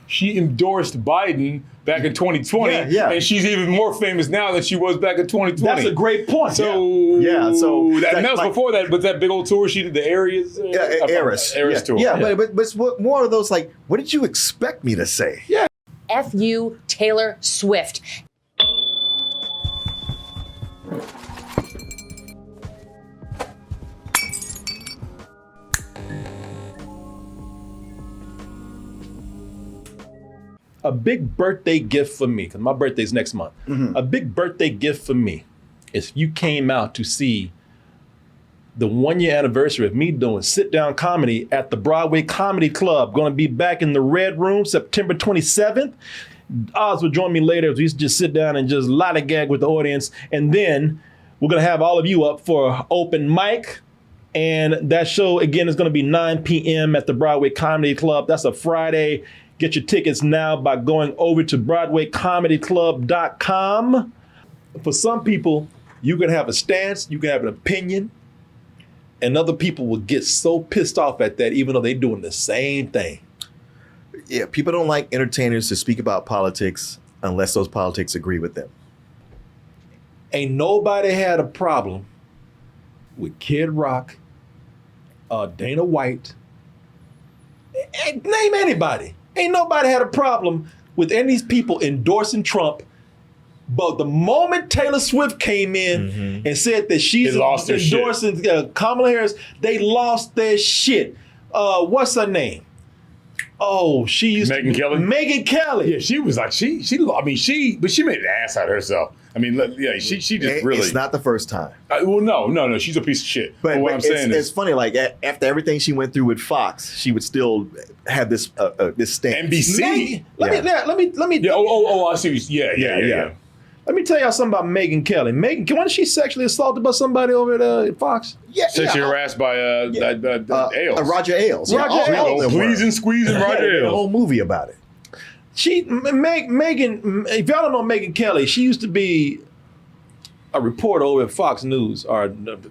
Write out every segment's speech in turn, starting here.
she endorsed Biden back in 2020, and she's even more famous now than she was back in 2020. That's a great point. So that was before that, but that big old tour she did, the Areas tour. But it's more of those like, what did you expect me to say? Yeah. F you, Taylor Swift. A big birthday gift for me, because my birthday's next month. A big birthday gift for me is if you came out to see the 1 year anniversary of me doing sit down comedy at the Broadway Comedy Club. Going to be back in the Red Room September 27th. Oz will join me later as we just sit down and just lollygag with the audience. And then we're going to have all of you up for open mic. And that show, again, is going to be 9 p.m. at the Broadway Comedy Club. That's a Friday. Get your tickets now by going over to BroadwayComedyClub.com. For some people, you can have a stance, you can have an opinion, and other people will get so pissed off at that, even though they're doing the same thing. Yeah, people don't like entertainers to speak about politics unless those politics agree with them. Ain't nobody had a problem with Kid Rock, Dana White, name anybody. Ain't nobody had a problem with any of these people endorsing Trump. But the moment Taylor Swift came in and said that she's endorsing Kamala Harris, they lost their shit. What's her name? Oh, she used Megyn Kelly. Megyn Kelly. Yeah, she was like but she made an ass out of herself. I mean, yeah, she just really. It's not the first time. Well, no, she's a piece of shit. But what I'm saying is, it's funny. Like after everything she went through with Fox, she would still have this stance. NBC. Let me. Yeah. I see. Yeah. Let me tell y'all something about Megyn Kelly. Wasn't she sexually assaulted by somebody over at Fox? Sexually harassed by Ailes. Roger Ailes. Roger Ailes. Pleasing, squeezing Roger Ailes. A whole movie about it. Megan, if y'all don't know Megyn Kelly, she used to be a reporter over at Fox News, or a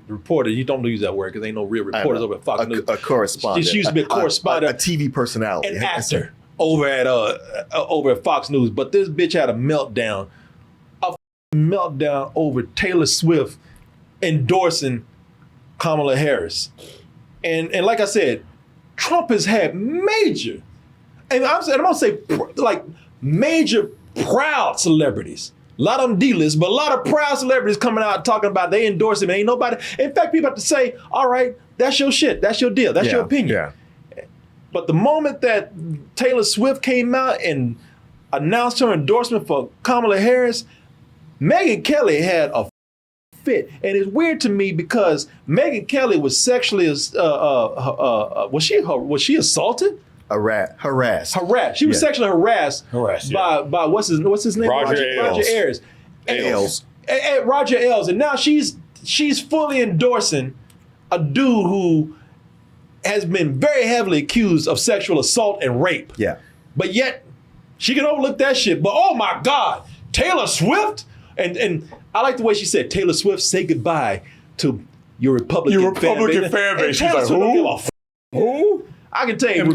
reporter. You don't use that word because ain't no real reporters over at Fox News. A correspondent. She used to be a correspondent, a TV personality, an actor over at Fox News. But this bitch had a meltdown over Taylor Swift endorsing Kamala Harris, and like I said, Trump has had major. And I'm gonna say like major proud celebrities. A lot of them D-list, but a lot of proud celebrities coming out talking about they endorse him. Ain't nobody. In fact, people have to say, all right, that's your shit. That's your deal. That's your opinion. Yeah. But the moment that Taylor Swift came out and announced her endorsement for Kamala Harris, Megyn Kelly had a fit. And it's weird to me because Megyn Kelly was sexually, was she assaulted? Harassed. She was sexually harassed by what's his name? Roger Ailes. Roger Ailes. And now she's fully endorsing a dude who has been very heavily accused of sexual assault and rape. Yeah. But yet she can overlook that shit. But oh my God, Taylor Swift? And I like the way she said, Taylor Swift, say goodbye to your Republican fan base. She's like, who? I can tell you.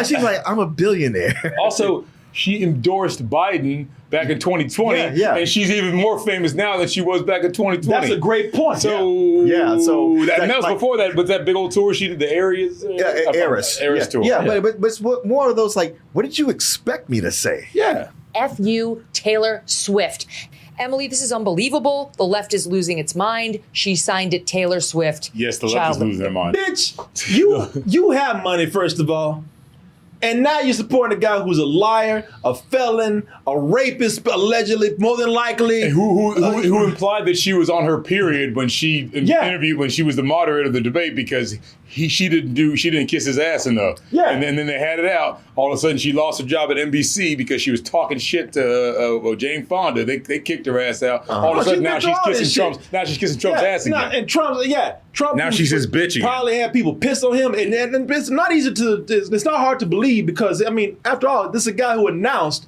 She's like, I'm a billionaire. Also, she endorsed Biden back in 2020, and she's even more famous now than she was back in 2020. That's a great point. So, that was like, before that, but that big old tour she did, the Areas tour. Yeah, but it's more of those like, what did you expect me to say? Yeah. F you, Taylor Swift. Emily, this is unbelievable. The left is losing its mind. She signed it Taylor Swift. Yes, the left is losing their mind. Bitch, you have money, first of all. And now you're supporting a guy who's a liar, a felon, a rapist, allegedly, more than likely. And who implied that she was on her period when she interviewed, when she was the moderator of the debate, because she didn't kiss his ass enough. Yeah. And then they had it out. All of a sudden she lost her job at NBC because she was talking shit to Jane Fonda. They kicked her ass out. All of a sudden now she's kissing Trump's ass again. And Trump now she's his bitch again. Probably had people pissed on him, and it's not easy it's not hard to believe because, I mean, after all, this is a guy who announced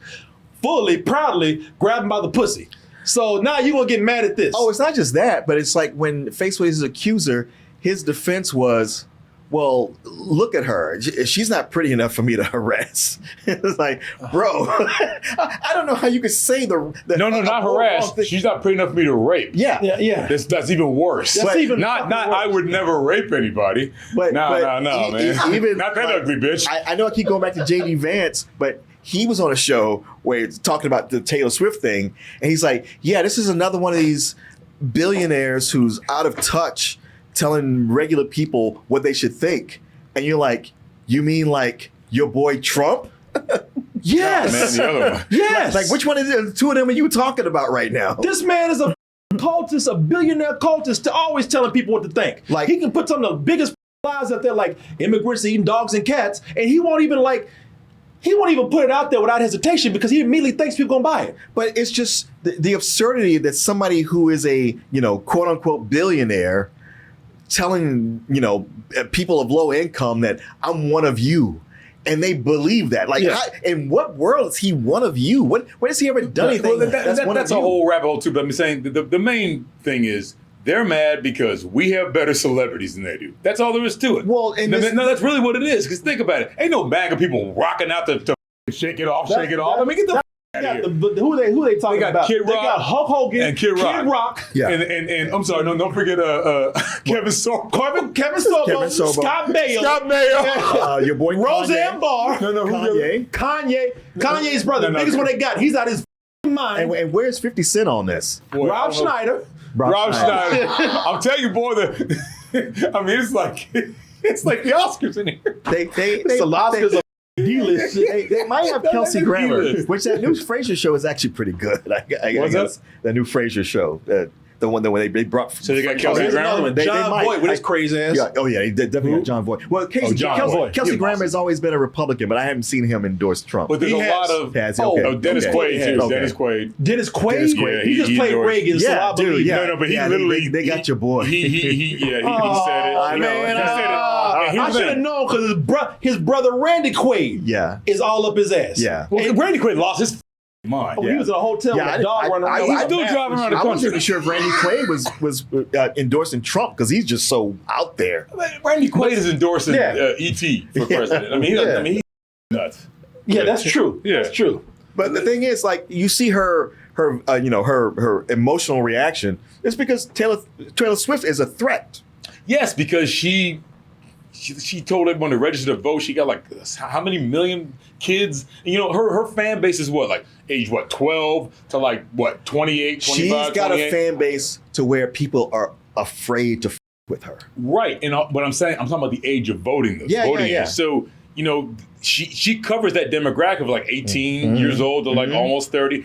fully, proudly, grab him by the pussy. So now you're going to get mad at this. Oh, it's not just that, but it's like when faced with his accuser, his defense was, well, look at her. She's not pretty enough for me to harass. It's like, bro, I don't know how you could say the no, not harass. She's not pretty enough for me to rape. Yeah. That's even worse. That's even not. worse. I would never rape anybody. But no, man. Even Not that ugly bitch. I know I keep going back to JD Vance, but he was on a show where he's talking about the Taylor Swift thing, and he's like, "Yeah, this is another one of these billionaires who's out of touch, telling regular people what they should think." And you're like, "You mean like your boy Trump?" Yes. Man, the other one. Yes. Like which one of the two of them are you talking about right now? This man is a cultist, a billionaire cultist, always telling people what to think. Like- he can put some of the biggest lies out there, like immigrants eating dogs and cats, and he won't even put it out there without hesitation because he immediately thinks people gonna buy it. But it's just the absurdity that somebody who is a, quote unquote billionaire telling, people of low income that I'm one of you. And they believe that. Like, in what world is he one of you? When has he ever done anything? That's a whole rabbit hole too. But I'm saying the main thing is they're mad because we have better celebrities than they do. That's all there is to it. Well, and that's really what it is. Because think about it. Ain't no bag of people rocking out to shake it off, shake it off. I mean, get the out of here. Who they talking They got about? Kid Rock they got Hulk Hogan and Kid Rock. Yeah. And I'm sorry, don't forget Kevin Sorbo. Kevin Sorbo, Scott Baio, your boy Roseanne Barr, Kanye's brother, biggest one they got. He's out his mind. And where's 50 Cent on this? Boy, Rob Schneider. Rob Schneider. I'm telling you, boy, I mean, it's like the Oscars in here. Oscars are D-list. They might have Kelsey Grammer, D-list. which that new Frasier show is actually pretty good. I guess the new Frasier show, the one that when they brought. So they got Kelsey Grammer. John Voight with his crazy ass. He definitely got John Voight. Well, Kelsey Grammer has always been a Republican, but I haven't seen him endorse Trump. But there's a lot of Dennis Quaid too. Okay. Dennis Quaid. Yeah, he just played Reagan. Yeah, so dude. Yeah, No, but he literally they got your boy. He said it. I know. Man, He said it. I should have known because his brother Randy Quaid is all up his ass. Yeah. Well, Randy Quaid lost his mind. He was in a hotel with a dog running around. He's still driving around the I wasn't country. even sure if Randy Quaid was endorsing Trump because he's just so out there. Randy Quaid is endorsing E.T. for president. I mean, he's nuts. Yeah, that's true. Yeah. That's true. But the thing is, like, you see her emotional reaction. It's because Taylor Swift is a threat. Yes, because she told everyone to register to vote. She got like how many million kids? And, her fan base is what, like age 12 to like 28, 25, She's got 28? a fan base to where people are afraid to with her. Right, and what I'm saying, I'm talking about the age of voting. Voting age. So she covers that demographic of like 18 years old to like almost 30.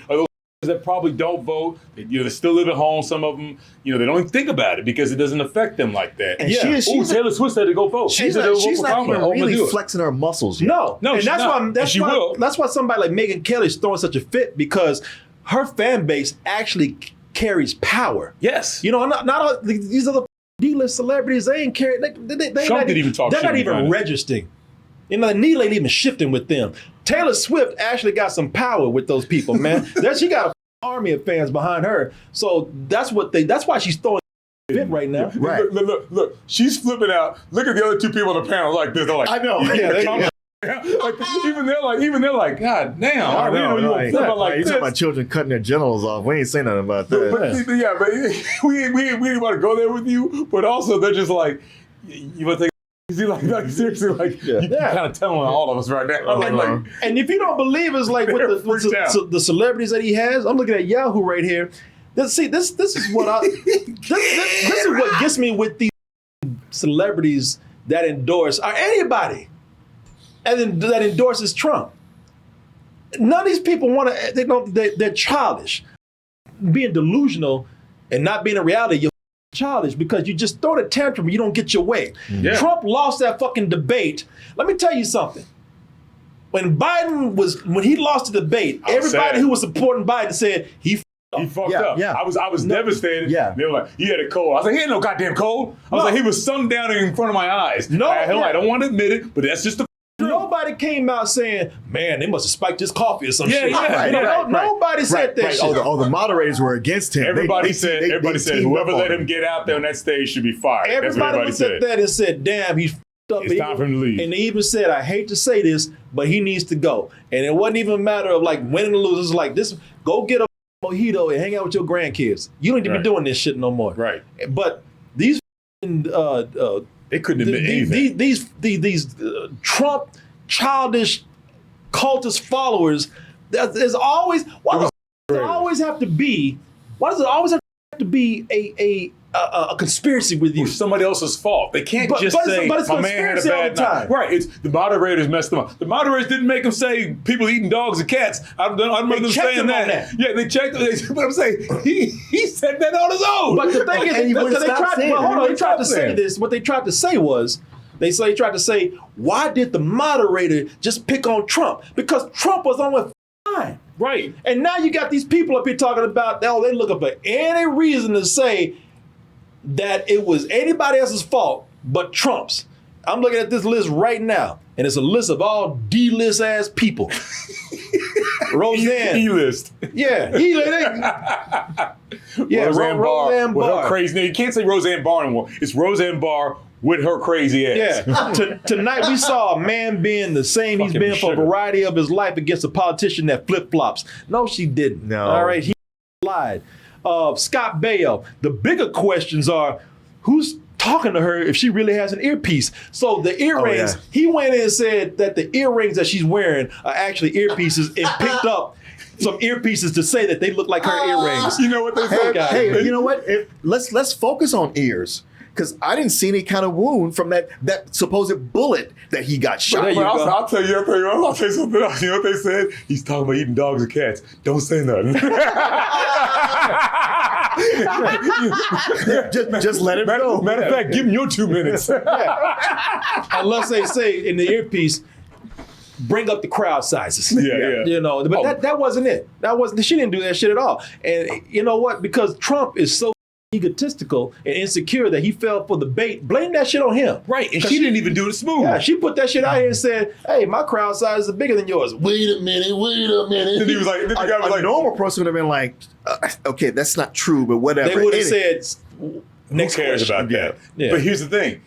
That probably don't vote. They still live at home. Some of them, they don't even think about it because it doesn't affect them like that. And Taylor Swift said to go vote. She's not even really flexing her muscles yet. No, and that's why somebody like Megyn Kelly is throwing such a fit because her fan base actually carries power. Yes, not all these other D-list celebrities. They ain't carry. Trump didn't even talk. They're not even registering. The needle ain't even shifting with them. Taylor Swift actually got some power with those people, man. She got an army of fans behind her. So that's why she's throwing fit right now. Right. Look, she's flipping out. Look at the other two people on the panel like this. They're like, I know. Even they're like, God damn. I know. You talking about children cutting their genitals off. We ain't saying nothing about that. But we didn't want to go there with you. But also, they're just like, you want to take. Is he like seriously like you're kind of telling all of us right now? And if you don't believe it's like with the celebrities that he has, I'm looking at Yahoo right here. This is what this is what gets me with these celebrities that endorse or anybody and that endorses Trump. None of these people want to. They're childish, being delusional, and not being a reality. You're childish because you just throw the tantrum, you don't get your way. Yeah. Trump lost that fucking debate. Let me tell you something. When he lost the debate, everybody who was supporting Biden said he fucked up. Yeah. I was devastated. Yeah. They were like, he had a cold. I was like, he had no goddamn cold. I was like, he was sundowning in front of my eyes. I don't want to admit it, but that's just the truth. Nobody came out saying, man, they must have spiked his coffee or some shit. Right. Nobody said that shit. The moderators were against him. Everybody said whoever let him get out there on that stage should be fired. Everybody looked at that and said, damn, he's up. It's time for him to leave. And they even said, I hate to say this, but he needs to go. And it wasn't even a matter of like winning or losing. It's like this, go get a mojito and hang out with your grandkids. You don't need to be doing this shit no more. Right. But these they couldn't admit anything. These Trump childish cultist followers, there's always why does it always have to be a conspiracy with you? It's somebody else's fault. They can't just say but it's my man had a bad time. Right. It's the moderators messed them up. The moderators didn't make them say people eating dogs and cats. I remember them saying that. Yeah, they checked. But I'm saying he said that on his own. But the thing is, they tried to say this. What they tried to say was, they tried to say, why did the moderator just pick on Trump? Because Trump was on with fine. Right. And now you got these people up here talking about, they looking for any reason to say that it was anybody else's fault but Trump's. I'm looking at this list right now, and it's a list of all D-list ass people. Roseanne. E-list. Yeah, E-list. Yeah, Roseanne Barr. With her crazy name. You can't say Roseanne Barr anymore. It's Roseanne Barr with her crazy ass. Yeah. Tonight we saw a man being the same he's been for a variety of his life against a politician that flip-flops. No, she didn't. No. All right, he lied. Scott Baio. The bigger questions are, who's talking to her if she really has an earpiece? So the earrings, he went in and said that the earrings that she's wearing are actually earpieces, and picked up some earpieces to say that they look like her earrings. You know what they said? Hey, you know what? Let's focus on ears. Because I didn't see any kind of wound from that supposed bullet that he got shot. I'll tell you something else. You know what they said? He's talking about eating dogs and cats. Don't say nothing. just let it go. Matter of fact, give him your 2 minutes. Unless they say in the earpiece, bring up the crowd sizes. Yeah. You know, but that wasn't it. She didn't do that shit at all. And you know what? Because Trump is so egotistical and insecure that he fell for the bait. Blame that shit on him. Right, and she didn't even do it smooth. Yeah, she put that shit out here and said, hey, my crowd size is bigger than yours. Wait a minute. And he was like, a normal person would have been like, okay, that's not true, but whatever. They would have said, who cares about that? Yeah. But here's the thing.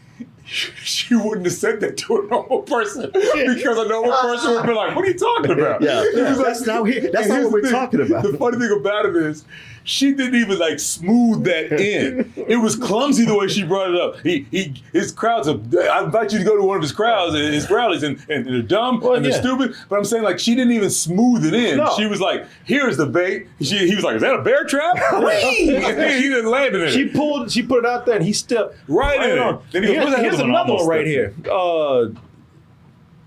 She wouldn't have said that to a normal person, because a normal person would be like, what are you talking about? Yeah. That's not what we're talking about. The funny thing about it is, she didn't even like smooth that in. It was clumsy the way she brought it up. His crowds I invite you to go to one of his crowds, his rallies, and they're dumb and they're stupid. But I'm saying, like, she didn't even smooth it in. No. She was like, here's the bait. He was like, is that a bear trap? He didn't land in it. She put it out there and he stepped right in it. Then here's another one right here.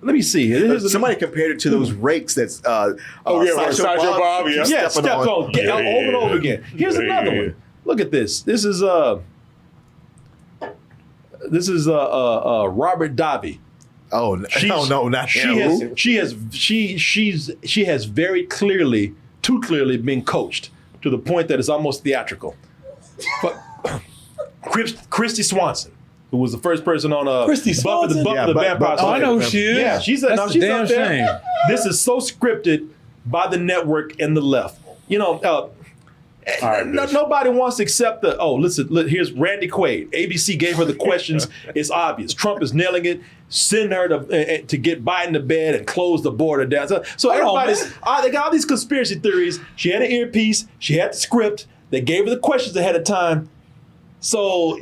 Let me see. Somebody compared it to those rakes that's Sideshow Bob. Yeah, stepped on over and over again. Here's another one. Look at this. This is Robert Davi. Oh no, not him. She has very clearly, too clearly, been coached to the point that it's almost theatrical. But Christy Swanson, who was the first person on Buffy the Vampire Slayer. I know who she is. Yeah, she's up there. Shame. This is so scripted by the network and the left. You know, nobody wants to accept here's Randy Quaid. ABC gave her the questions. It's obvious. Trump is nailing it. Send her to get Biden to bed and close the border down. So everybody's, they got all these conspiracy theories. She had an earpiece. She had the script. They gave her the questions ahead of time. So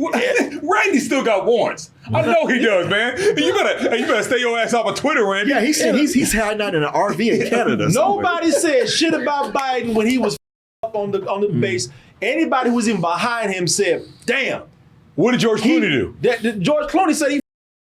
Randy still got warrants. I know he does, man. You better stay your ass off of Twitter, Randy. Yeah, he's hiding out in an RV in Canada. Nobody said shit about Biden when he was up on the base. Anybody who was even behind him said, "Damn." What did George Clooney do? George Clooney said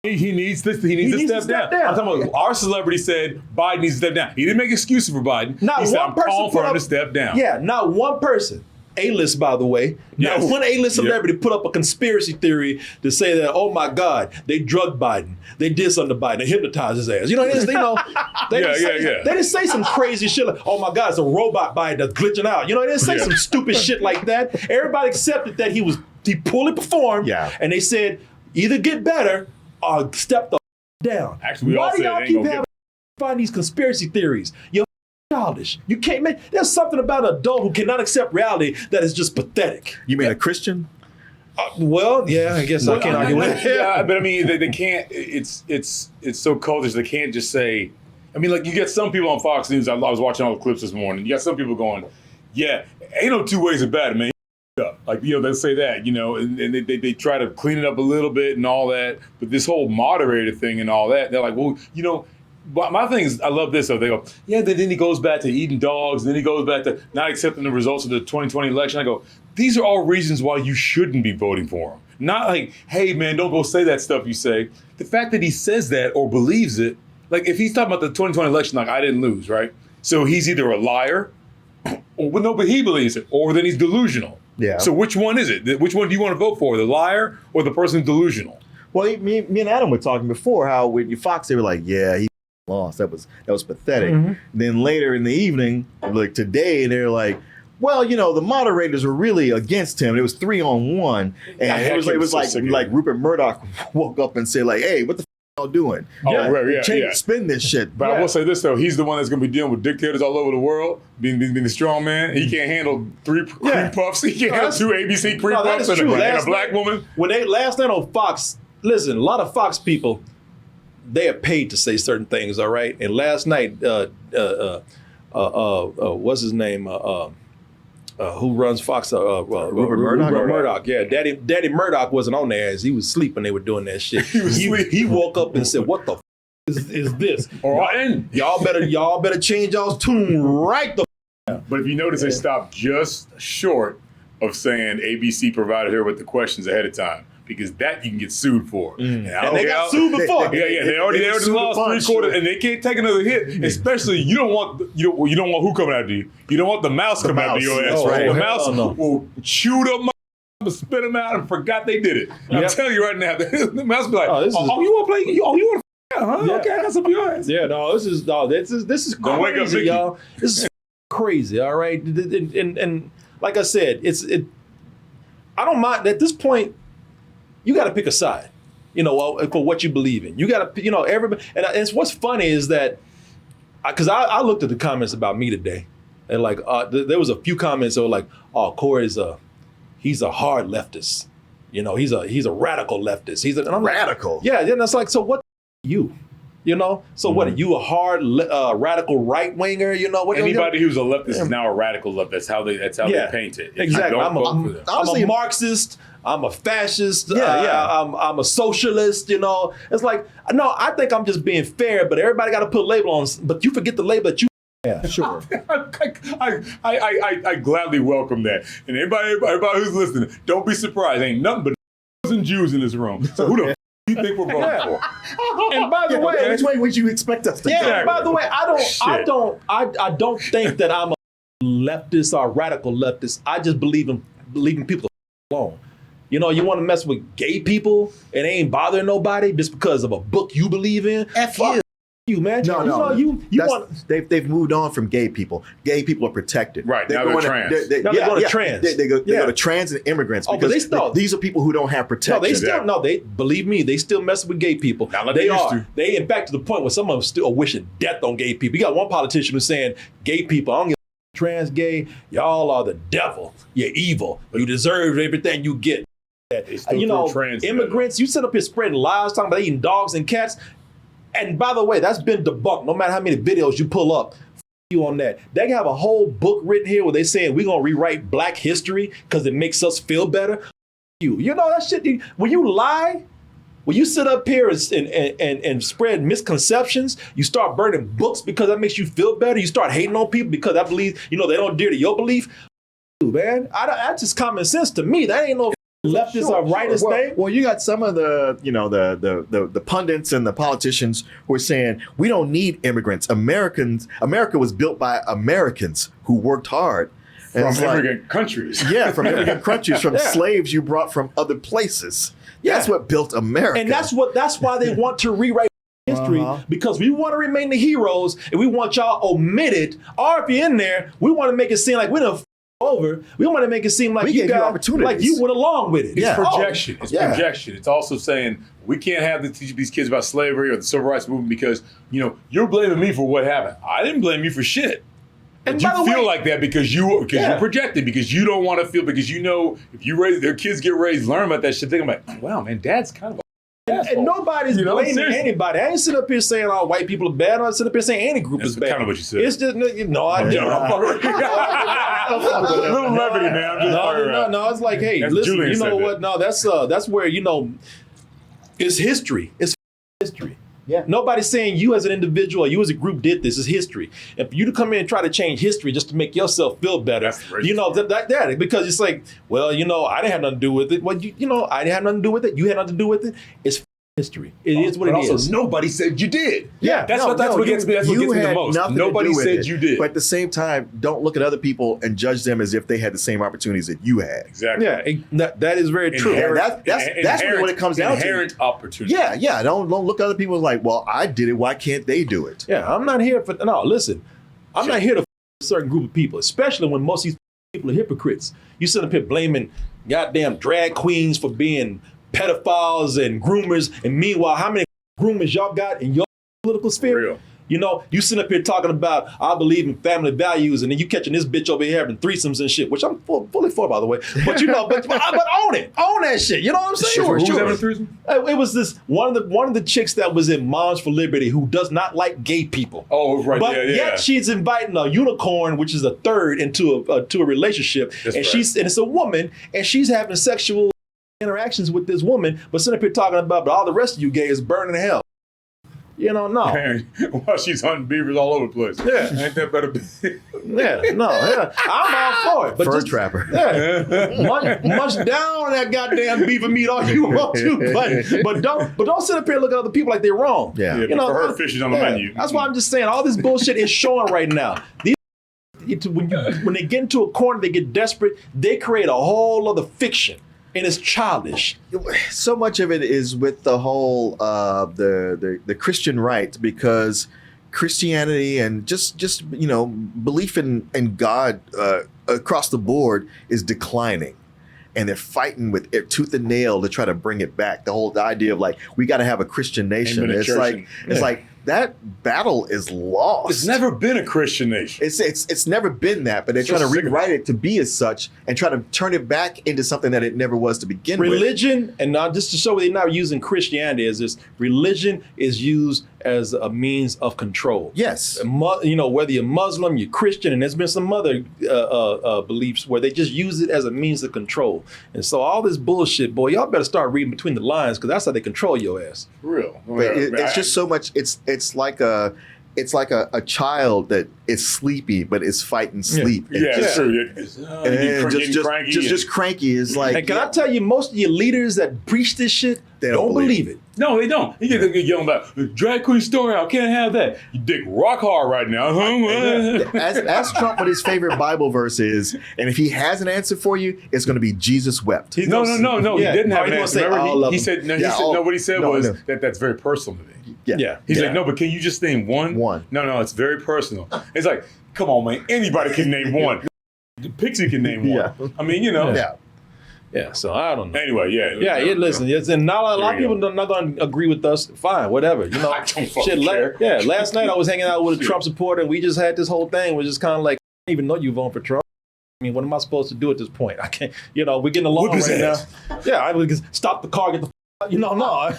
he needs to step down. I'm talking about our celebrity said Biden needs to step down. He didn't make excuses for Biden. He said, I'm calling for him to step down. Yeah, not one person. A-list, by the way. Not one A-list celebrity put up a conspiracy theory to say that, oh my God, they drugged Biden. They did something to Biden. They hypnotized his ass. You know, they didn't say some crazy shit like, oh my God, it's a robot Biden that's glitching out. You know, they didn't say some stupid shit like that. Everybody accepted that he poorly performed. Yeah. And they said, either get better or step the down. Actually, why do y'all keep find these conspiracy theories? You're childish. You can't make. There's something about an adult who cannot accept reality that is just pathetic. You mean a Christian? Well, yeah, I guess I can't argue with it. Yeah, but I mean, they can't. It's so cultish. They can't just say. I mean, like you get some people on Fox News. I was watching all the clips this morning. You got some people going, "Yeah, ain't no two ways about it, man." Like they'll say that, and they try to clean it up a little bit and all that. But this whole moderator thing and all that, they're like, well, my thing is, I love this. So they go, yeah. Then he goes back to eating dogs. Then he goes back to not accepting the results of the 2020 election. I go, these are all reasons why you shouldn't be voting for him. Not like, hey man, don't go say that stuff you say. The fact that he says that or believes it, like if he's talking about the 2020 election, like I didn't lose, right? So he's either a liar, but he believes it, or then he's delusional. Yeah. So which one is it? Which one do you want to vote for? The liar or the person who's delusional? Well, me and Adam were talking before how with Fox they were like, yeah, he lost. That was pathetic. Mm-hmm. Then later in the evening, like today, they're like, well, the moderators were really against him. It was 3-on-1, and it was like Rupert Murdoch woke up and said like, hey, what the y'all doing? Spin this shit. But I will say this though, he's the one that's going to be dealing with dictators all over the world, being the strong man. He can't handle 3 cream puffs. He can't handle 2 ABC cream puffs and a black woman. When they last night on Fox, listen, a lot of Fox people, they are paid to say certain things, all right? And last night, what's his name? Who runs Fox? Rupert Murdoch. Yeah, Daddy Murdoch wasn't on there as he was sleeping. They were doing that shit. He woke up and said, "What the is this? Y'all better change y'all's tune right the." But if you notice, they stopped just short of saying ABC provided her with the questions ahead of time. Because that you can get sued for. And they got sued before. They already lost 3/4, and they can't take another hit. Especially you don't want who coming after you. You don't want the mouse coming after your ass. Right? The mouse will chew them up, spit them out, and forgot they did it. I'm telling you right now, the mouse be like, you want to play? You want to? Huh? Yeah. Okay, I got some of your ass. Yeah, this is crazy, y'all. This is crazy. All right, and like I said, I don't mind at this point. You got to pick a side, for what you believe in. You got to, everybody. And it's what's funny is that, because I looked at the comments about me today, and like there was a few comments that were like, "Oh, Corey's he's a hard leftist, he's a radical leftist. And I'm radical." Like, yeah, and that's like, so what? You. So what? Are you a hard radical right winger? Anybody who's a leftist is now a radical leftist. That's how they paint it. Exactly. I'm a Marxist. I'm a fascist. I'm a socialist. It's like, no, I think I'm just being fair, but everybody got to put a label on. But you forget the label that you. Yeah, sure. I gladly welcome that. And everybody who's listening, don't be surprised. Ain't nothing but and Jews in this room. So who the you think we're voting for? And by the way, which way would you expect us to go? Yeah. By the way, I don't think that I'm a leftist or radical leftist. I just believe in people alone. You want to mess with gay people and they ain't bothering nobody just because of a book you believe in? F you, man. No. They've moved on from gay people. Gay people are protected. Right. Now they're trans. They go to trans. They go to trans and immigrants because these are people who don't have protection. They believe me, they still mess with gay people. They in fact to the point where some of them still are wishing death on gay people. You got one politician who's saying gay people, I don't give a trans gay, y'all are the devil. You're evil. You deserve everything you get. Immigrants, you sit up here spreading lies, talking about eating dogs and cats. And by the way, that's been debunked. No matter how many videos you pull up, you on that. They have a whole book written here where they saying we're gonna rewrite Black history because it makes us feel better. That shit. When you lie, when you sit up here and spread misconceptions, you start burning books because that makes you feel better. You start hating on people because I believe they don't adhere to your belief. Man, that's just common sense to me. That ain't no. Leftist or rightist thing? Well, you got some of the pundits and the politicians who are saying we don't need immigrants. America was built by Americans who worked hard. From immigrant countries. Yeah, from immigrant countries, from slaves you brought from other places. Yeah. That's what built America. And that's why they want to rewrite history, because we want to remain the heroes and we want y'all omitted. Or if you're in there, we want to make it seem like we done over. We want to make it seem like you got like you went along with it. It's projection. It's projection. It's also saying we can't have to teach these kids about slavery or the civil rights movement because you're blaming me for what happened. I didn't blame you for shit. But you feel like that because you're projected, because you don't want to feel, because if you raise their kids get raised, learn about that shit. They're like, wow, man, dad's kind of and nobody's blaming anybody. I ain't sitting up here saying all white people are bad. I'm not sitting up here saying any group is bad. That's kind of what you said. It's just I don't. A little levity, man. I'm just no. It's like, hey, that's listen. Julian You know what? No, that's where it's history. It's history. Yeah. Nobody's saying you as an individual or you as a group did this. It's history. If you to come in and try to change history just to make yourself feel better, that because it's like, well, I didn't have nothing to do with it. Well, I didn't have nothing to do with it. You had nothing to do with it. It's history. It is what it is. Also, nobody said you did. Yeah, that's what gets me. That's what gets me the most. Nobody said you did. But at the same time, don't look at other people and judge them as if they had the same opportunities that you had. Exactly. Yeah, that is very true. That's really what it comes down to. Inherent opportunity. Yeah. Don't look at other people like, well, I did it. Why can't they do it? Yeah, I'm not here for listen. I'm not here to a certain group of people, especially when most of these people are hypocrites. You sit up here blaming goddamn drag queens for being pedophiles and groomers, and meanwhile, how many groomers y'all got in your political sphere? Real. You sit up here talking about I believe in family values, and then you catching this bitch over here having threesomes and shit, which I'm fully for, by the way. But but own that shit. You know what I'm saying? Sure. Who's having a threesome? It was this one of the chicks that was in Moms for Liberty who does not like gay people. Oh, right. But yet she's inviting a unicorn, which is a third, into a relationship, and it's a woman, and she's having sexual interactions with this woman, but sitting up here talking about, but all the rest of you gays burning in hell. No. While she's hunting beavers all over the place. Yeah. Ain't that better? I'm all for it. But Fur trapper. Yeah. Munch down that goddamn beaver meat all you want to, but don't sit up here and look at other people like they're wrong. Yeah. For her, fish is on the menu. That's why I'm just saying all this bullshit is showing right now. When they get into a corner, they get desperate, they create a whole other fiction. And it's childish. So much of it is with the whole the Christian right, because Christianity and just belief in God across the board is declining, and they're fighting with tooth and nail to try to bring it back. The whole idea of like we got to have a Christian nation. It's like that battle is lost. It's never been a Christian nation. It's never been that, but they're trying to rewrite it to be as such and try to turn it back into something that it never was to begin with. Religion, and not just to show they're not using Christianity as this, religion is used as a means of control. Yes. Whether you're Muslim, you're Christian, and there's been some other beliefs where they just use it as a means of control. And so all this bullshit, boy, y'all better start reading between the lines, because that's how they control your ass. For real. But it's just so much. It's like a child that is sleepy but is fighting sleep. It's true. Just cranky. It's like. And can I tell you, most of your leaders that preach this shit, they don't believe it. No, they don't. You get yelling about drag queen story. I can't have that. You dig rock hard right now. Ask Trump what his favorite Bible verse is, and if he has an answer for you, it's going to be Jesus wept. No. He didn't have an answer. Remember, he said no. What he said was that's very personal to me. Yeah. He's like, no, but can you just name one? One. No, it's very personal. It's like, come on, man. Anybody can name one. Pixie can name one. Yeah. I mean, Yeah, so I don't know. Anyway, listen, and not a lot of people are not going to agree with us. Fine, whatever. I don't fucking care. Last night I was hanging out with a Trump supporter, and we just had this whole thing. We're just kind of like, I don't even know you voting for Trump. I mean, what am I supposed to do at this point? I can't, we're getting along right now. Yeah, I would just stop the car, get the no.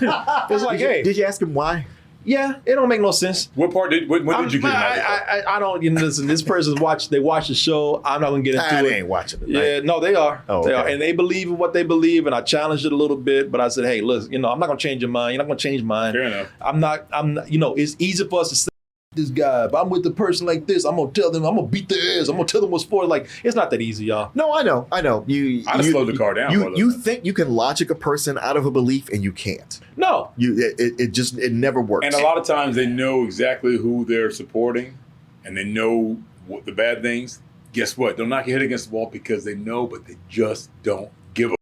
It's like, hey. Did you ask him why? Yeah, it don't make no sense. When did you get mad? I don't listen. This person's watched the show. I'm not gonna get into it. They ain't watching it. Yeah, no, they are. Oh, they okay. are, and they believe in what they believe. And I challenged it a little bit, but I said, hey, listen, I'm not gonna change your mind. You're not gonna change mine. Fair enough. I'm not. It's easy for us to say this guy. If I'm with the person like this, I'm gonna tell them. I'm gonna beat their ass. I'm gonna tell them what's for. Like, it's not that easy, y'all. No, I know. I slowed the car down. You think you can logic a person out of a belief, and you can't. No, it never works. And a lot of times they know exactly who they're supporting, and they know what the bad things. Guess what? They'll knock your head against the wall because they know, but they just don't give a.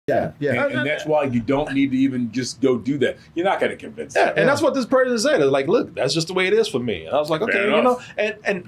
Yeah. And that's why you don't need to even just go do that. You're not going to convince them. And that's what this person said. It's like, look, that's just the way it is for me. And I was like, okay, and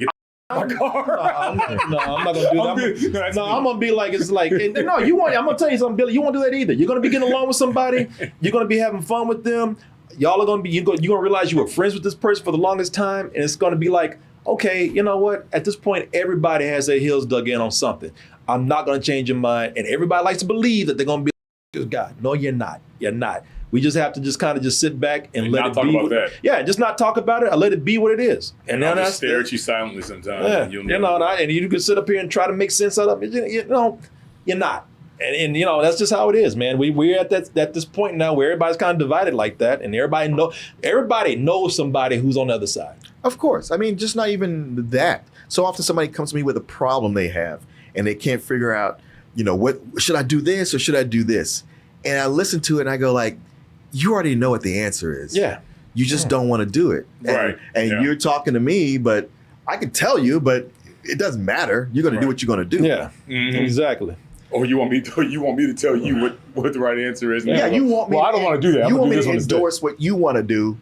my car. I'm not gonna do that. I'm gonna be like, it's like, I'm gonna tell you something, Billy. You won't do that either. You're gonna be getting along with somebody. You're gonna be having fun with them. Y'all are gonna be. You're gonna realize you were friends with this person for the longest time, and it's gonna be like, okay, you know what? At this point, everybody has their heels dug in on something. I'm not going to change your mind. And everybody likes to believe that they're going to be this guy. No, you're not. You're not. We just have to just kind of just sit back and let not it talk be. about that. Yeah, just not talk about it. I let it be what it is. And I'll just stare at you silently sometimes. Yeah, And and you can sit up here and try to make sense of it. You know, you're not. And you know, that's just how it is, man. We're at this point now where everybody's kind of divided like that, and everybody knows somebody who's on the other side. Of course. I mean, just not even that. So often somebody comes to me with a problem they have, and they can't figure out, you know, what should I do this or should I do this? And I listen to it and I go like, you already know what the answer is. Yeah. You just don't want to do it. Right. And you're talking to me, but I can tell you, but it doesn't matter. You're going to do what you're going to do. Yeah. Mm-hmm. Exactly. Or you want me to tell you what the right answer is? Yeah, you want me. Well, I don't want to do that. You want me this to endorse what you want to do,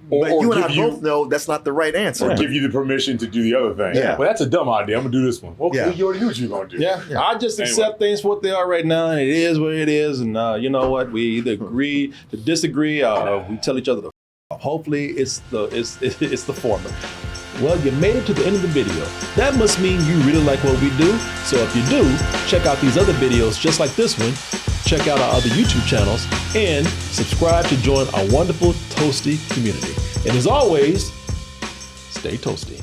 but you and I both know that's not the right answer. Or give you the permission to do the other thing. Yeah. Well, that's a dumb idea. I'm gonna do this one. Okay, Yeah. you already knew what you were gonna do. Yeah. I just accept things for what they are right now, and it is what it is. And you know what? We either agree to disagree, or we tell each other to. Hopefully, it's the former. Well, you made it to the end of the video. That must mean you really like what we do. So if you do, check out these other videos just like this one. Check out our other YouTube channels and subscribe to join our wonderful Toasty community. And as always, stay toasty.